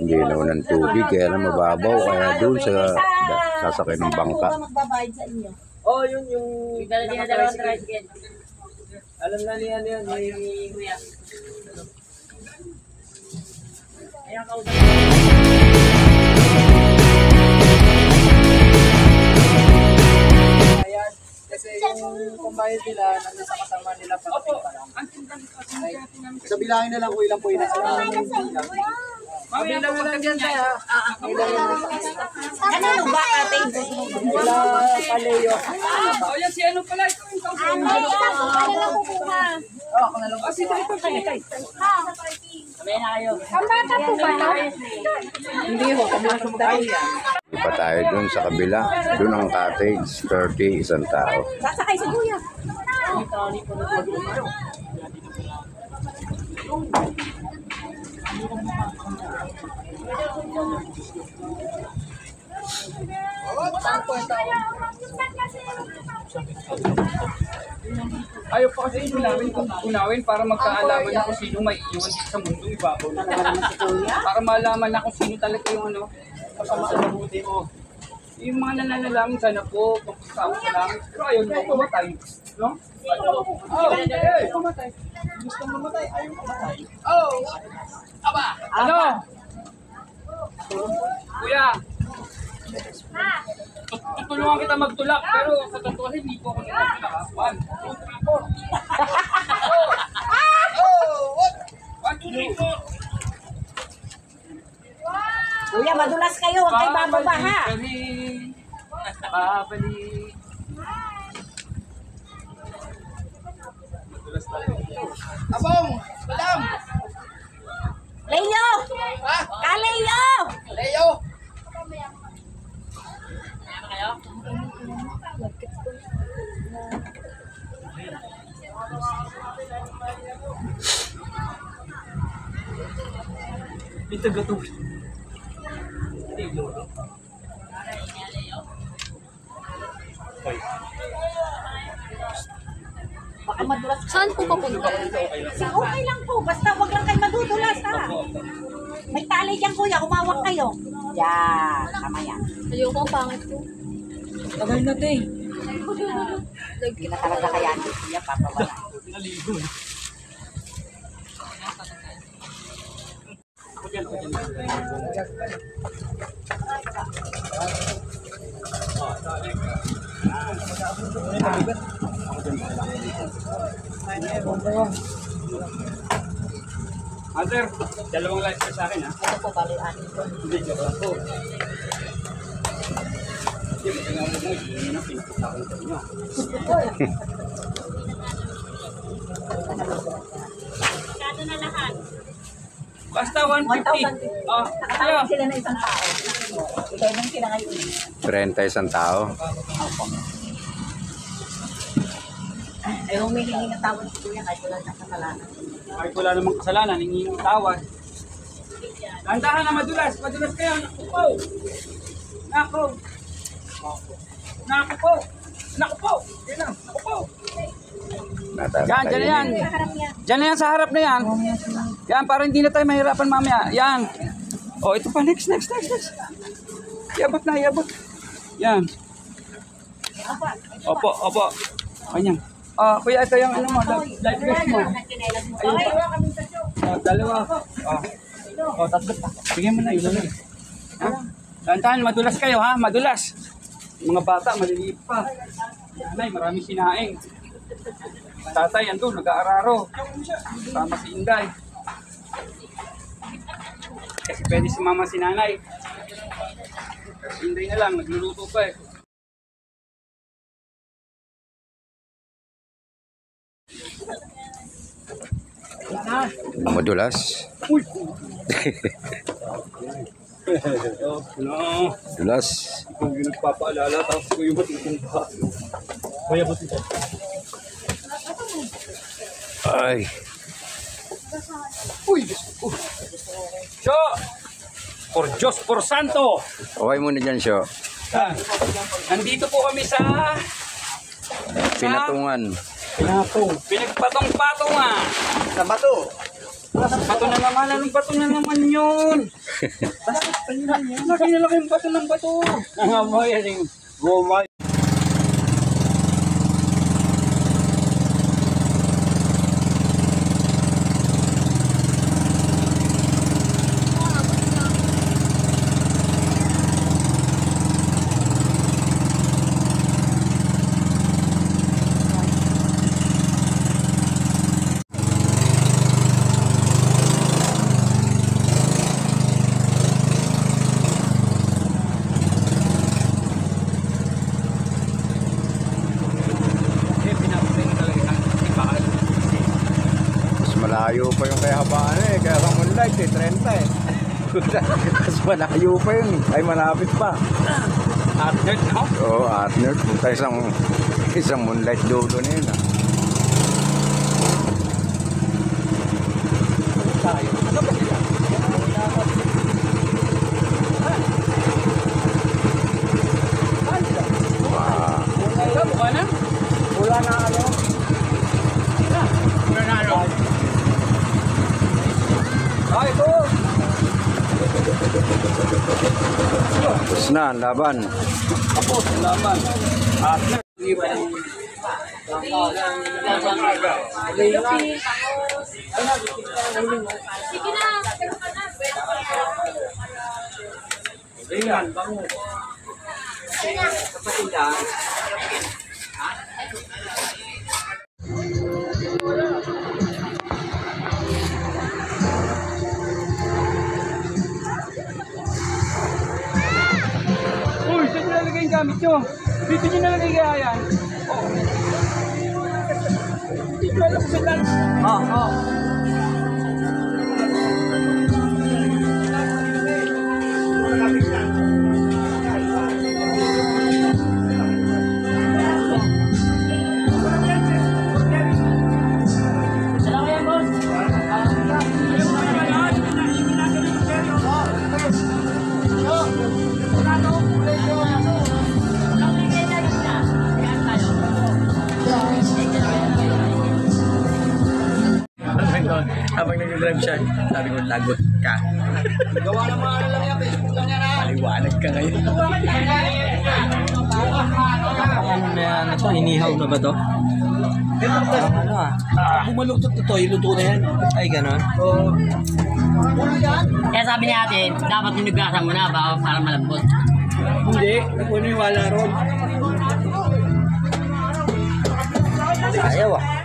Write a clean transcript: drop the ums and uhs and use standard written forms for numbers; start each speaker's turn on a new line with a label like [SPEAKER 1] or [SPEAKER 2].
[SPEAKER 1] Hindi naman ng tubig, kaya lang mababaw. Kaya doon sa sasakay ng bangka.
[SPEAKER 2] Magbabayad sa inyo.
[SPEAKER 3] Oh, yun yung... Alam na niya yun. Kuya. Ayan ka. Kasi yung pambayad nila, nandun sa kasama nila pag-pay pa lang. So bilangin na lang kung ilan po yung nasa. Mabilang mo lang dyan tayo.
[SPEAKER 2] Ano ba ating?
[SPEAKER 3] Wala Paleo.
[SPEAKER 4] Oh, yan si ano pala ito.
[SPEAKER 2] Ano lang kukuha?
[SPEAKER 3] Ako na lang.
[SPEAKER 4] Sige, ito kay.
[SPEAKER 2] Ang bata po ba ito?
[SPEAKER 3] Hindi ho, kamasok dahil yan.
[SPEAKER 1] Pa tayo doon sa kabila. Doon ang cottage, 30, isang tao.
[SPEAKER 2] Sasakay si Kuya.
[SPEAKER 4] Ayaw pa kasi unawin para magkaalaman na kung sino may iwan sa mundong ibabaw. Para malaman na kung sino talaga yung ano, kasama sa mabuti mo. Yung mga nananalamin sana po, pagkasama ka lang, pero ayaw nyo pumatay. No? Oh, hey, pumatay. Gusto mamatay, ayaw pumatay. Oh! Aba! Ano? Kuya! Tutulungan kita magtulak, pero sa totoo hindi po ako nagtulak. 1, 2, 3, 4. 1, 2, 3, 4.
[SPEAKER 2] Kuya, madulas kayo. Huwag kayo bababa ha.
[SPEAKER 4] Babalik. Abong! Madam!
[SPEAKER 2] Leo! Kaleo!
[SPEAKER 4] Leo! Dito gato.
[SPEAKER 2] Baka madulas.
[SPEAKER 5] Saan po papunta?
[SPEAKER 2] Okay lang po. Basta wag lang kayo madudulas ha. May tali dyan kuya. Umawak kayo. Yan. Tama yan.
[SPEAKER 5] Ayoko ang pangit ko.
[SPEAKER 3] Tagal na din.
[SPEAKER 2] Hindi na talaga kaya hindi kuya. Papawala.
[SPEAKER 4] Sir, dalawang live sa akin ha.
[SPEAKER 2] Ito po bali anin ko.
[SPEAKER 4] Hindi, joke lang po. Hindi, magandang mo, hindi na pinakita ko sa inyo.
[SPEAKER 2] Kado na lahat.
[SPEAKER 4] Basta 150. Ah,
[SPEAKER 2] Nakatawag sila na isang tao. Ikaw nang sila ngayon.
[SPEAKER 1] 30, isang tao.
[SPEAKER 2] Ay humihingi ng tawad si kuya kahit wala siyang kasalanan.
[SPEAKER 4] kahit wala namang kasalanan, hindi yung tawad. Dandahan na madulas. Madulas kayo. Naku po. Naku. Naku po. Naku po. Yan lang. Naku po. Yan, dyan na yan. Dyan na yan sa harap na yan. Yan, para hindi na tayo mahirapan mamaya. Yan. Oh, ito pa. Next. Iabot na, iabot. Yan. Opo. Ganyan. Kuya, ito yung ano mo, life vest mo. Ayun pa. Dalawa. Tatlo pa. Bigyan mo na, ilan na. Tantahan, madulas kayo ha, madulas. Yung mga bata, maliliit pa. Nanay, maraming sinaing. Tatay, andun, nag-aararo. Kasama si Inday. Kasi pwede si mama si nanay. Si Inday na lang, nagluluto pa eh.
[SPEAKER 1] Madulas.
[SPEAKER 4] Uy! No.
[SPEAKER 1] Dulas.
[SPEAKER 4] Kung yung nagpapaalala, tapos ko yung matutong pa. Kuya, buti ko.
[SPEAKER 1] Ay.
[SPEAKER 4] Uy! So, por Diyos, por Santo!
[SPEAKER 1] Okay muna dyan, Syo.
[SPEAKER 4] Nandito po kami sa
[SPEAKER 1] Pinatungan.
[SPEAKER 4] pinagpatong-patungan.
[SPEAKER 3] Sa bato.
[SPEAKER 4] Bato na naman. Anong bato na naman yun? Laki na laki yung bato ng bato. Ang amoy yan yung gomay.
[SPEAKER 1] Mas malayo pa yung kay Habaan eh. Kaya sa Moonlight eh, 30 eh. Mas malayo pa yun. Ay, malapit pa.
[SPEAKER 4] Partner, no?
[SPEAKER 1] Oo, Arnold. Punta isang Moonlight dulo na yun ah.
[SPEAKER 4] Tayo. Ano ba sila? Wala buka na? Wala na ano? Wala na ano? Ah, ito!
[SPEAKER 1] Tapos na, ang laban.
[SPEAKER 4] Apo, salamat. Partner.
[SPEAKER 5] Sige na.
[SPEAKER 4] Ayan, bango. Kapatid ah. Uy, saan nyo nalagay yung gamit nyo? Dito nyo nalagay kaya yan? Oh. Hindi ko alam kung saan. Oo. Habang nag-drive siya, sabi ko, lagot ka.
[SPEAKER 3] Gawa ng mga ano lang yan, Facebook lang yan ha.
[SPEAKER 4] Maliwanag ka ngayon.
[SPEAKER 6] Ano na yan? Ito, inihaw na ba to? Ano ah?
[SPEAKER 3] Bumaluktot na to, iluto na yan.
[SPEAKER 6] Ay, ganon?
[SPEAKER 7] Kaya sabi ni ate, dapat tinugasan mo na ba para malambot.
[SPEAKER 4] Hindi, nagpuniwala ron.
[SPEAKER 6] Ayaw ah.